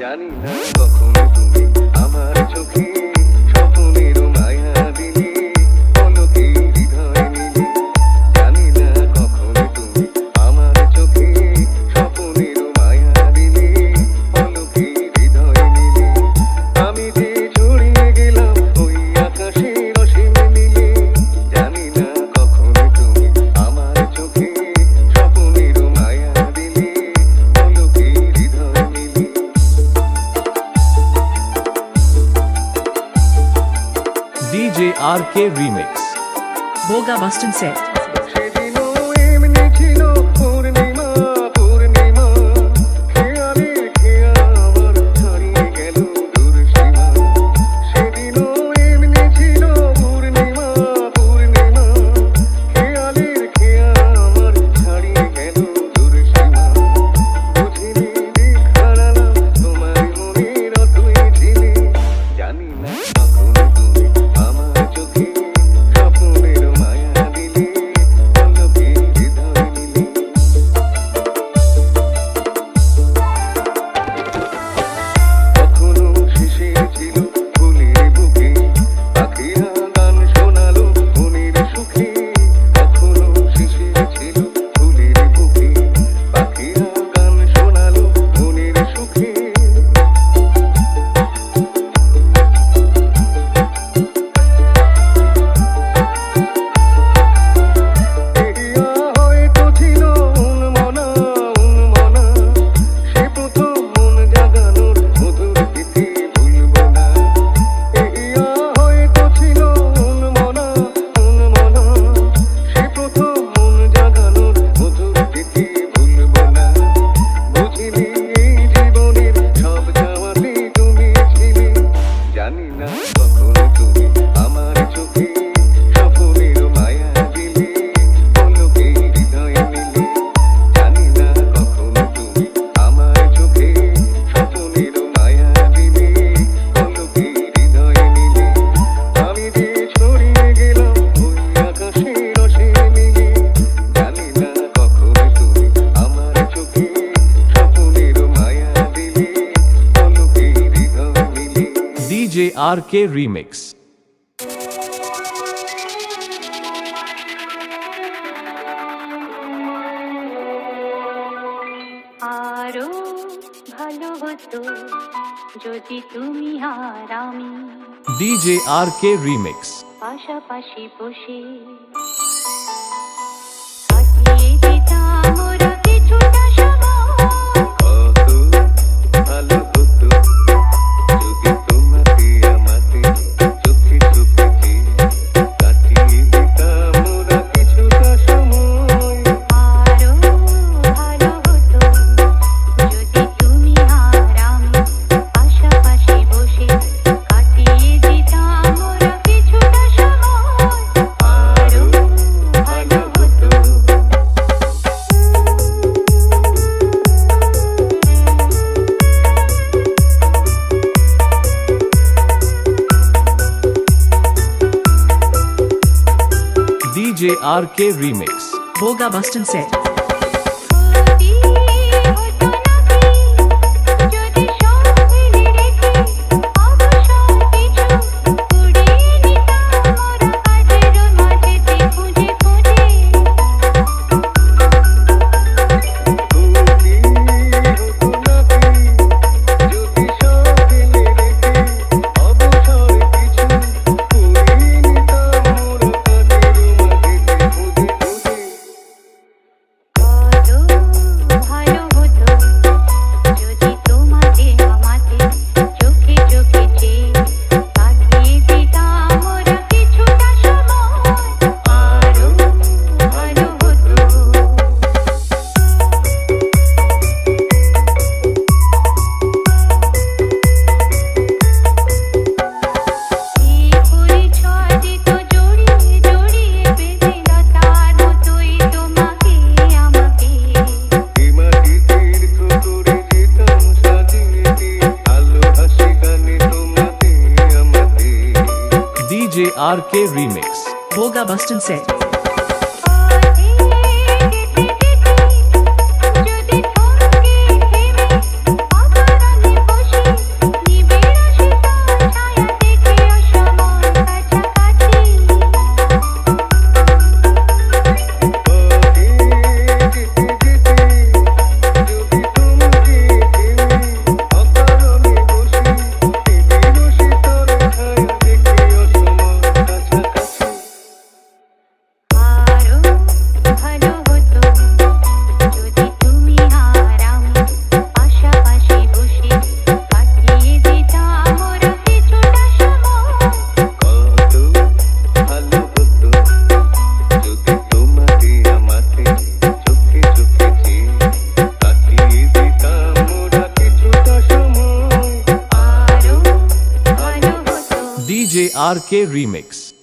জানি না কখন তুমি আমার চোখে স্বপ্নের মায়া দিলে পলকে হৃদয় নিলে জানি না কখন তুমি আমার চোখে স্বপ্নের মায়া দিলে পলকে হৃদয় নিলে আমি যে ছড়িয়ে গেলাম ওই আকাশের অসীম নীলে জানি না কখন তুমি আমার চোখে স্বপ্নের মায়া দিলে পলকে হৃদয় নিলে DJ RK Remix Boga Boston Set সেদিনও এমনি ছিল পূর্ণিমা পূর্ণিমা খেয়ালে খেয়া আমার ছাড়িয়ে গেল দূর সীমা সেদিনও এমনি ছিল পূর্ণিমা পূর্ণিমা খেয়ালের খেয়া আমার ছাড়িয়ে গেল দূর সীমা বুঝিনি দিক হারালাম তোমার মনের অতই ছিলে জানি না কখন তুমি আমার চোখে স্বপ্নের মায়া দিলে পলকে হৃদয় নিলে কখনো শিশির ছিল ফুলের বুকে পাখিরা গান শোনালো মনের সুখে কখনো শিশির ছিল ফুলের বুকে পাখিরা গান শোনালো মনের সুখে এরিয়া হয়তো ছিল উন্মনা উন্মনা সে প্রথম মন জাগানোর মধুর তিথি ভুলব না এরিয়া হয়তো ছিল উন্মনা উন্মনা সে প্রথম মন জাগানোর মধুর তিথি ভুলব না বুঝিনি এই জীবনের সব চাওয়াতে তুমি ছিলে জানি না কখন তুমি আমার চোখে স্বপ্নের মায়া দিলে পলকে হৃদয় নিলে জানি না কখন তুমি আমার চোখে স্বপ্নের মায়া দিলে পলকে হৃদয় নিলে আমি যে ছড়িয়ে গেলাম ওই আকাশের অসীম নীলে জানি না কখন তুমি আমার চোখে স্বপ্নের মায়া দিলে পলকে হৃদয় নিলে DJ RK Remix আরো ভালো হতো যদি তুমি আর আমি DJ RK Remix পাশাপাশি বসে কাটিয়ে দিতাম ওরা কিছুটা সময় কত ভালো হতো যদি তোমাকে আমাকে চোখে চোখে কাটিয়ে দিতাম ওরা কিছুটা সময় আরো ভালো হতো যদি তুমি আর আমি পাশাপাশি বসে কাটিয়ে দিতাম ওরা কিছুটা সময় আরো ভালো হতো DJ RK Remix Boga Boston Set ক্ষতি হতো নাকি যদি সব ফেলে রেখে অবসর কিছু কুড়িয়ে নিতাম ওরা কাজের মাঝেতে খুঁজে খুঁজে ক্ষতি হতো নাকি যদি সব ফেলে রেখে অবসর কিছু কুড়িয়ে নিতাম ওরা কাজের মাঝেতে খুঁজে খুঁজে কত ভালো হতো যদি তোমাকে আমাকে চোখে চোখে চেয়ে কাটিয়ে দিতাম ওরা কিছুটা সময় আরো ভালো হতো এই পরিচয় দিত জড়িয়ে জড়িয়ে বেঁধে লতার মতোই তোমাকে আমাকে মাটি তীর্থ করে যেতাম সাজিয়ে দিয়ে আলো হাসি গানে তোমাকে আমাকে DJ RK Remix Boga Boston Set পথে যেতে যেতে যদি থমকে থেমে অকারণে বসে RK Remix.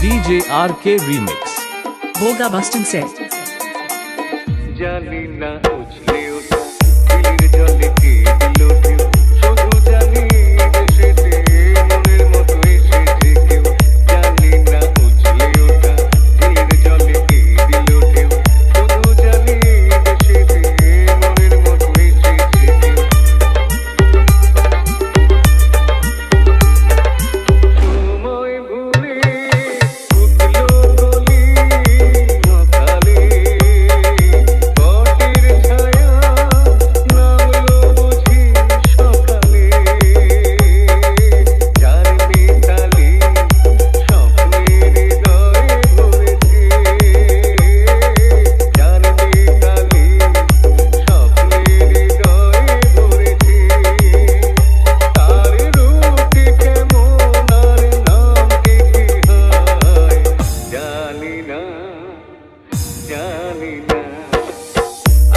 DJ RK Remix. Boga Bustin Set. জানি না উছলে ওঠা দিলের জলে কে দিল ঢেউ শুধু জানি দেশেতে মনের মতো এসেছে কেউ জানি না উছলে ওঠা দিলের জলে কে দিল ঢেউ শুধু জানি দেশেতে মনের মতো এসেছে কেউ সময় ভুলে উঠলো গলি সকালে বটের ছায়া নামলো বুঝি সকালে যার মিতালি স্বপ্নের হৃদয়ে ভরেছে যার মিতালি স্বপ্নের হৃদয়ে ভরেছে তার রূপে কেমন আর নাম কি হয় জানি না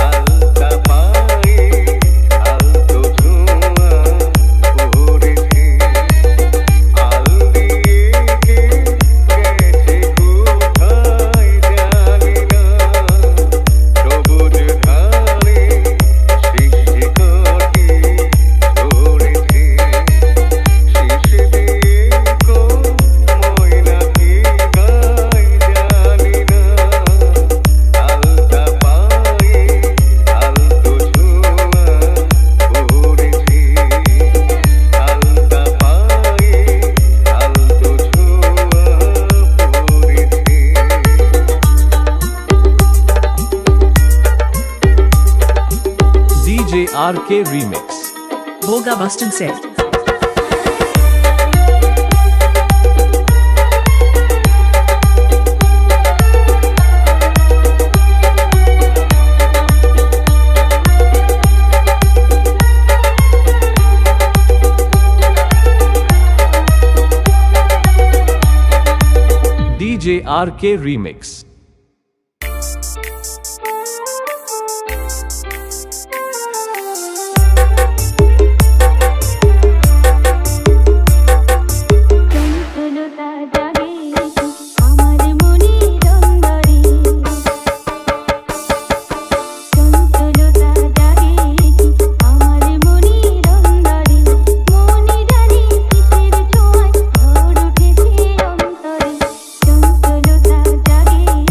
আলতা পায়ে আলতো ছোঁয়া পড়েছে আল দিয়ে কে গেছে কোথায় জানি না সবুজ ধারে সৃষ্টি কটি ধরেছে শিশে দিয়ে কোন ময়না কি গায় জানি না আলতা পায়ে আলতো ছোঁয়া পড়েছে আলতা পায়ে আলতো ছোঁয়া পড়েছে DJ RK Remix. Boga Bustin Set. DJ RK Remix. চঞ্চলতা জাগে আমার মনের অন্দরে চঞ্চলতা জাগে আমার মনের অন্দরে মনে জানি কিসের ছোঁয়ায় ঝড় উঠেছে অন্তরে চঞ্চলতা জাগে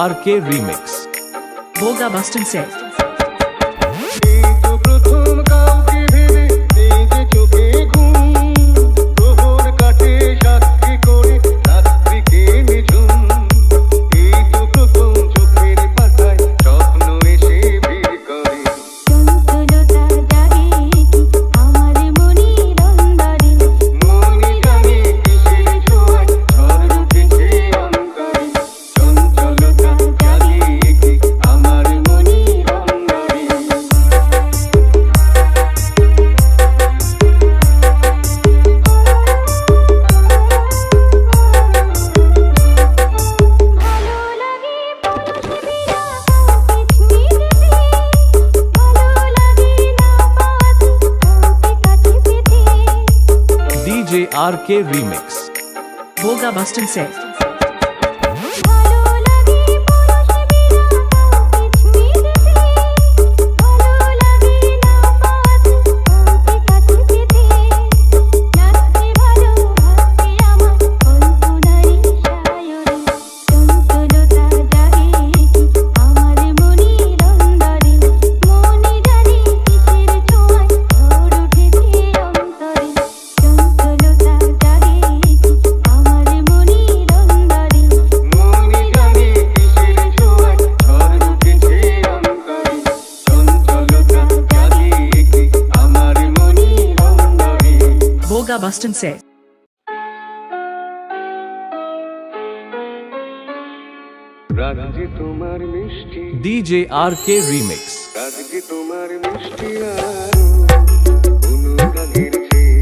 RK Remix. Boga Bustin said. এই তো প্রথম কাউকে ভেবে এই যে চোখে ঘুম প্রহর কাটে সাক্ষী করে রাত্রিকে নিঝুম এই তো প্রথম চোখের পাতায় স্বপ্ন এসে ভিড় করে চঞ্চলতা জাগে কি আমার মনের অন্দরে মনি জানে কিসের ছোঁয়ায় ঝড় উঠেছে অন্তরে চঞ্চলতা জাগে কি আমার মনের অন্দরে ভালো লাগে পরশিরা কিচমিচে ভালো লাগে না পাতি কাছে পেতে DJ RK Remix. Boga Bustin said. ভালো লাগে পরশিরা কিচমিচে ভালো লাগে না পাতি কাছে পেতে লাগতে ভালো ভাবতে আমার কল্পনারই সায়রে চঞ্চলতা জাগে কি আমার মনের অন্দরে মনে জানে কিসের ছোঁয়ায় ঝড় উঠেছে অন্তরে চঞ্চলতা জাগে কি আমার মনের অন্দরে মনি জানে কিসের ছোঁয়ায় ঝড় উঠেছে অন্তরে চঞ্চলতা জাগে কি আমার মনের অন্তরে Boga Bustin said. রাগ যে তোমার মিষ্টি DJ RK Remix. রাগ যে তোমার মিষ্টি আরো অনুরাগের চেয়ে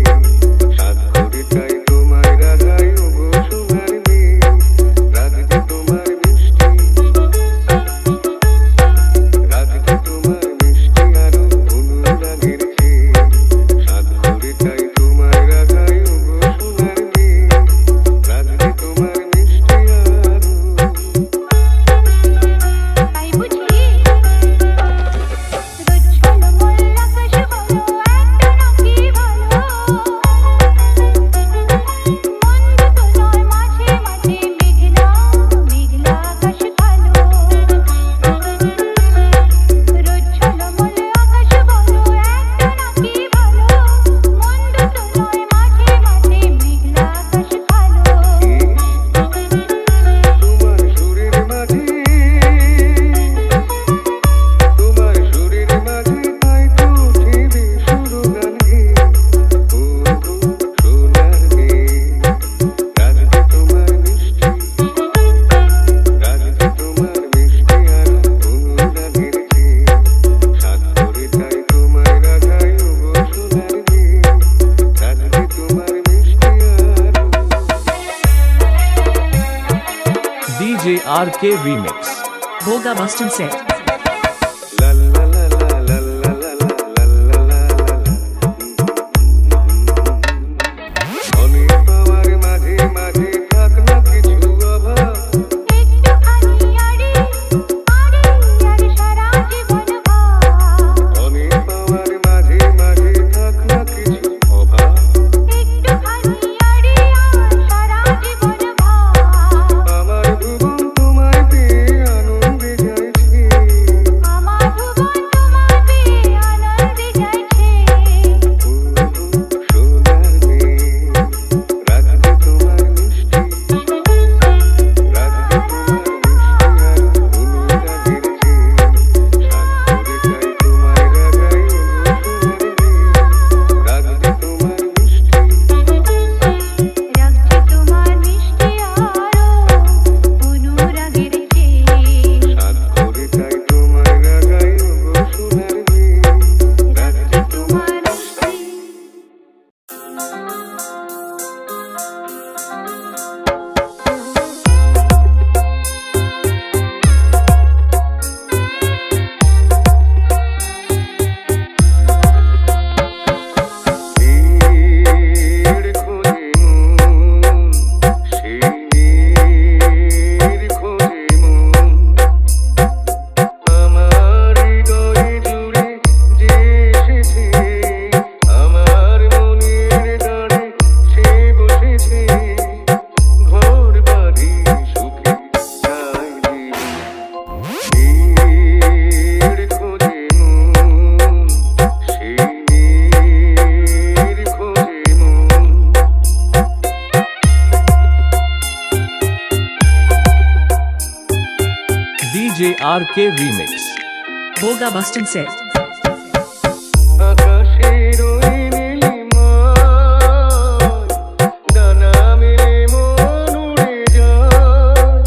সাত করে চাই তোমায় রাগাই ওগো সোনার মেয়ে রাগ যে তোমার মিষ্টি রাগ যে তোমার মিষ্টি আরো অনুরাগের চেয়ে সাত করে চাই তোমায় রাগাই ওগো সোনার মেয়ে রাগ যে তোমার মিষ্টি আরো তাই বুঝি রোজ হলো মোর আকাশ বলো একটা নাকি ভালো মন্দ তো নয় মাঝে মাঝে মেঘলা মেঘলা আকাশ কালো রোজ হলো মোর আকাশ বলো একটা নাকি ভালো মন্দ তো নয় মাঝে মাঝে মেঘলা আকাশ কালো তোমার সুরের মাঝে তোমার সুরের মাঝে তাই তো উঠেবে সুরগান গে ও গো সোনার মেয়ে রাগ যে তোমার মিষ্টি রাগ যে তোমার মিষ্টি আর অনুরাগের চেয়ে সাত করে তাই তোমায় রাগাই ও গো সোনার মেয়ে রাগ যে তোমার মিষ্টি আর DJ RK Remix. Boga Bustin said. La la la la la la la la la la অনেক পাওয়ার মাঝে মাঝে থাক না কিছু অভাব একটুখানি আড়ে আর সারা জীবন ভাব অনেক পাওয়ার মাঝে মাঝে থাক না কিছু অভাব একটুখানি আড়ে আর সারা জীবন ভাব আমার ভুবন তোমায় পেয়ে আনন্দে যাইছে RK Remix. Boga Bustin says. আকাশের ওই নীলিমায় ডানা মেলে মন উড়ে যায়।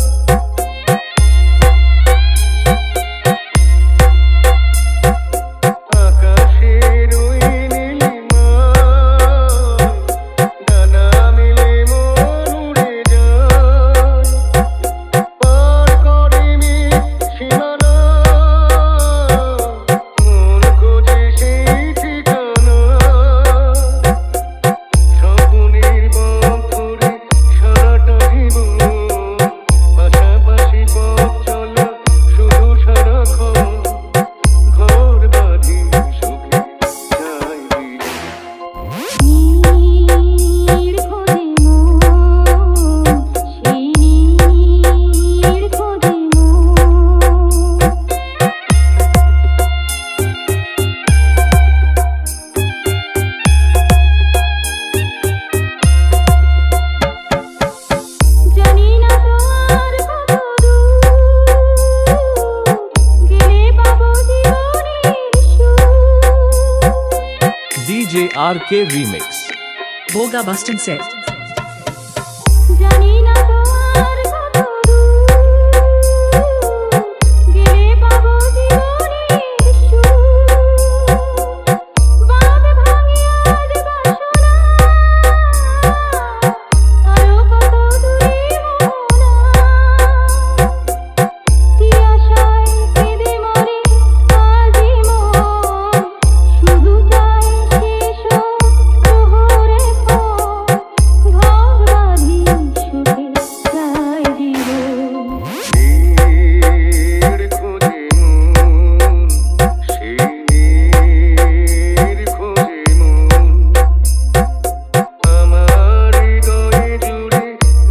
আকাশের ওই নীলিমায় ডানা মেলে মন উড়ে যায়। পার করিনি সীমানা, মন খোঁজে সেই ঠিকানা। স্বপ্নের পথ ধরে সারাটা জীবন পাশাপাশি পথ চলা শুধু সারাক্ষণ। ঘর বাঁধি সুখে যাই দিনে। নীড় খোঁজে মন, সেই নীড় খোঁজে মন। জানি না তোমার কত দূর গেলে পাবো জীবনের সুর। DJ RK Remix. Boga Bustin says. জানি না তোমার কত দূর গেলে পাবো জীবনের সুর। বাঁধ ভাঙি আজ বাসনা, আরো কত দূরে মোহনা। কি আশায় কেঁদে মরে আজি মন, শুধু চাই শেষ হোক প্রহরে ক্ষণ। ঘর বাঁধি সুখে যাই জীবন। নীড় খোঁজে মন, সেই নীড় খোঁজে মন। আমার হৃদয়ে জুড়ে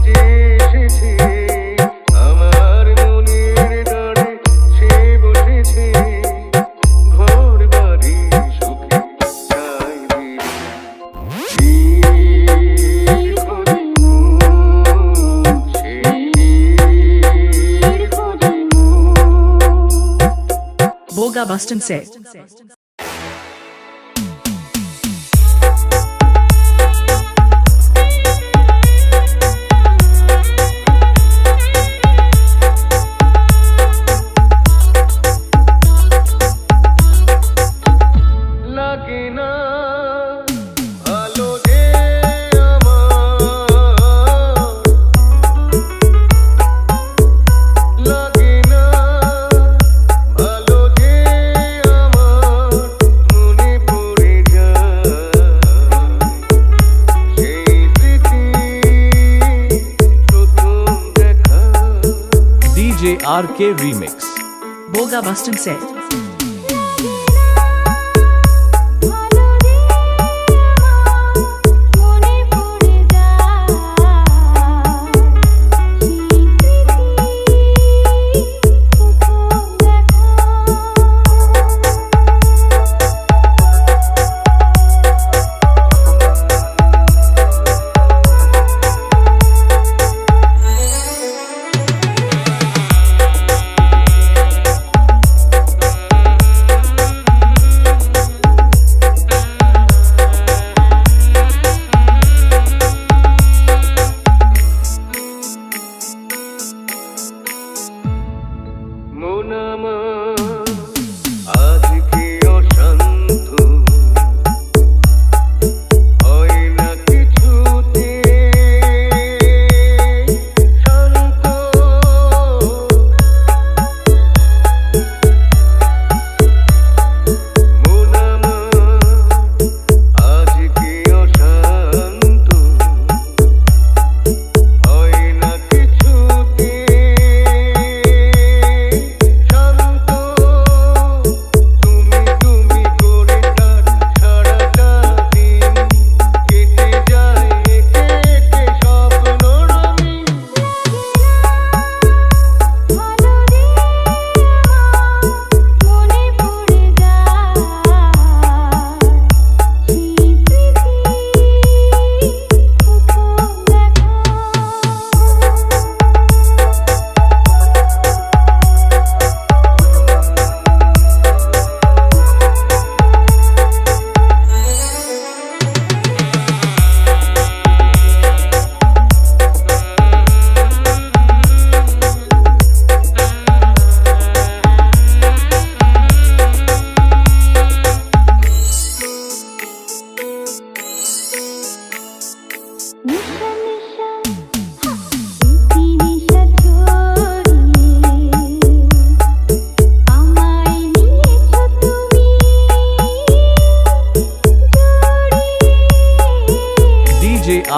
যে এসেছে, আমার মনের দ্বারে সে বসেছে। ঘর বাঁধি সুখে যাই দিনে। নীড় খোঁজে মন, সেই নীড় খোঁজে মন। Boga Bustin says. লাগে না ভালো যে আমার, লাগে না ভালো যে আমার। মনে পড়ে যায় সেই স্মৃতি, প্রথম দেখা। DJ RK Remix. Boga Bustin says. ভালো রে আমার, মনে পড়ে যায় সেই স্মৃতি, প্রথম দেখা।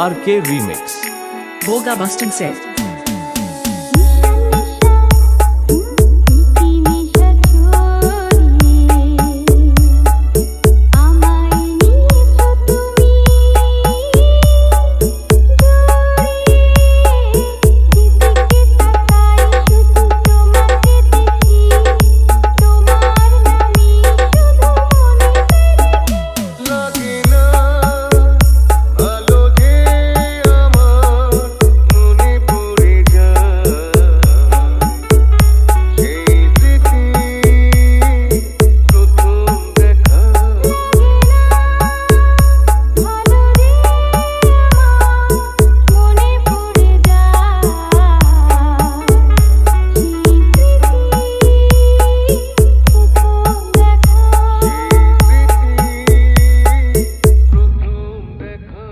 RK Remix. Boga Bustin said. লাগে না ভালো যে আমার মনে পড়ে যায় সেই স্মৃতি প্রথম দেখা প্রথম দেখা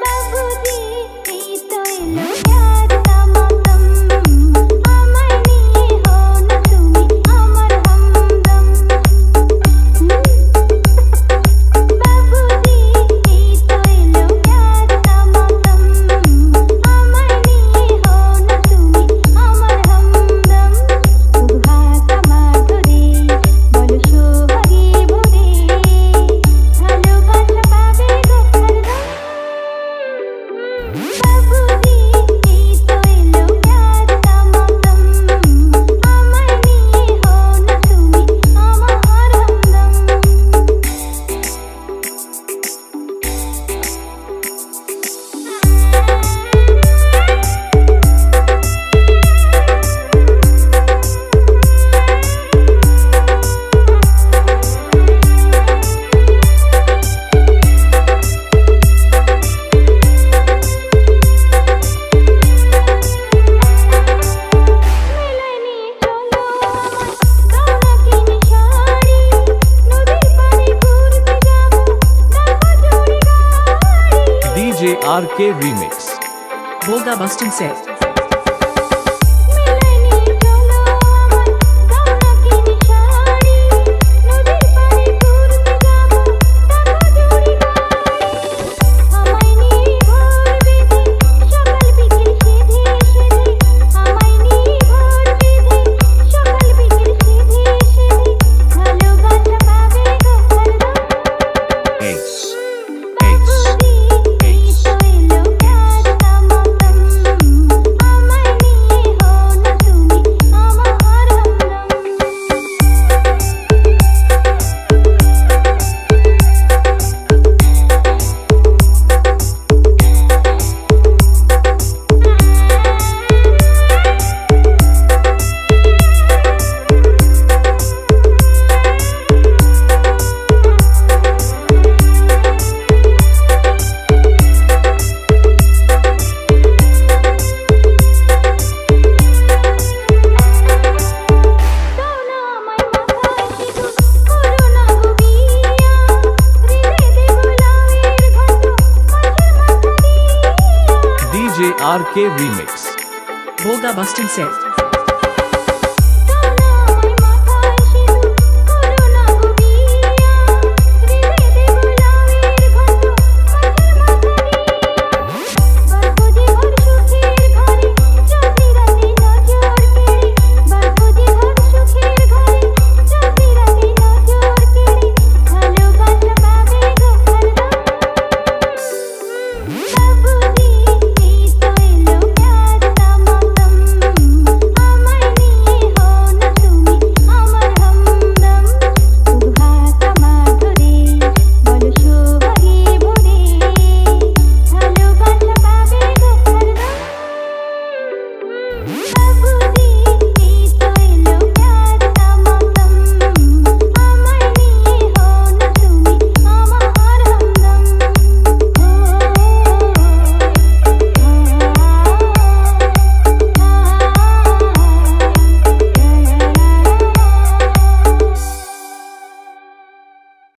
বাবুজি এই তো এলো প্যার का मौसम আমায় নিয়ে হো না তুমি আমার हमदम বাবুজি এই তো এলো প্যার का मौसम আমায় নিয়ে হো না তুমি আমার हमदम সুহাগ আমার ধরে বলো সোহাগে ভরে ভালোবাসা পাবে গো হরদম বাবুজি এই তো এলো প্যার का मौसम আমায় নিয়ে হো না তুমি আমার মেলায় নিয়ে চলো আমায় দাও না কিনে শাড়ি নদীর পাড়ে ঘুরতে যাবো দাও জোড়ে গাড়ি DJ RK Remix. Boga Bustin said. মেলায় নিয়ে চলো আমায় দাও না কিনে শাড়ি নদীর পাড়ে ঘুরতে যাবো দাও জোড়ে গাড়ি আমায় নিয়ে ঘর বেঁধে সকাল বিকেল সেধে সেধে আমায় নিয়ে ঘর বেঁধে সকাল বিকেল সেধে সেধে ভালোবাসা পাবে গো হরদম Ace. বাবুজি এই তো এলো প্যার का मौसम আমায় নিয়ে হো না তুমি আমার দাও না আমায় মাথায় সিঁদুর করো না গো বিয়া হৃদয়ে দেবো লাউয়ের ঘণ্ট মাঝে মাথা দিয়া DJ RK Remix. Boga Bustin said.